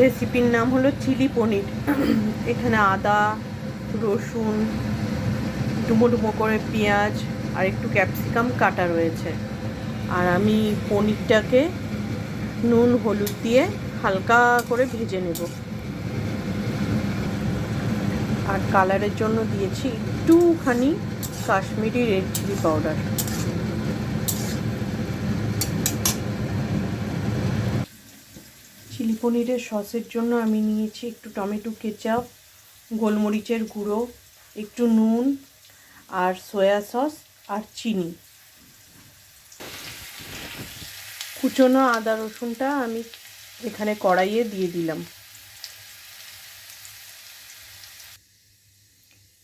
রেসিপির নাম হলো চিলি পনির। এখানে আদা, রসুন, ডুমো ডুমো করে পেঁয়াজ আর একটু ক্যাপসিকাম কাটা রয়েছে। আর আমি পনিরটাকে নুন হলুদ দিয়ে হালকা করে ভেজে নেব। আর কালারের জন্য দিয়েছি একটুখানি Kashmiri red chilli powder. Chilli পনিরের সসের জন্য আমি নিয়েছি একটু টমেটো কেচাপ, গোলমরিচের গুঁড়ো, একটু নুন আর সয়া সস আর চিনি। কুচনো আদা রসুনটা আমি এখানে কড়াইয়ে দিয়ে দিলাম।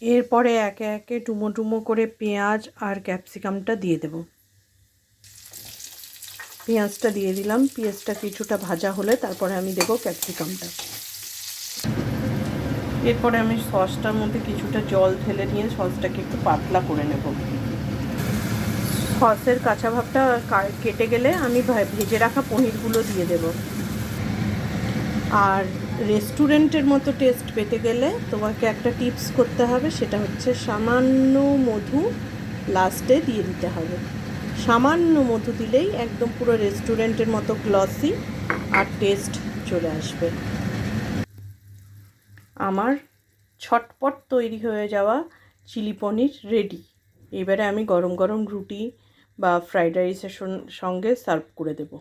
এরপরে একে একে ডুমো ডুমো করে পেঁয়াজ আর ক্যাপসিকামটা দিয়ে দেব। পেঁয়াজটা দিয়ে দিলাম। পেঁয়াজটা কিছুটা ভাজা হলে তারপরে আমি দেব ক্যাপসিকামটা। এরপরে আমি সসটার মধ্যে কিছুটা জল ঢেলে নিয়ে সসটাকে একটু পাতলা করে নেব। সসের কাঁচা ভাবটা কেটে গেলে আমি ভেজে রাখা পনিরগুলো দিয়ে দেব। আর রেস্টুরেন্টের মতো টেস্ট পেতে গেলে তোমাকে একটা টিপস করতে হবে, সেটা হচ্ছে সামান্য মধু লাস্টে দিয়ে দিতে হবে। সামান্য মধু দিলেই একদম পুরো রেস্টুরেন্টের মতো গ্লসি আর টেস্ট চলে আসবে। আমার ছটপট তৈরি হয়ে যাওয়া চিলি পনির রেডি। এবারে আমি গরম গরম রুটি বা ফ্রাইড রাইসের সঙ্গে সার্ভ করে দেবো।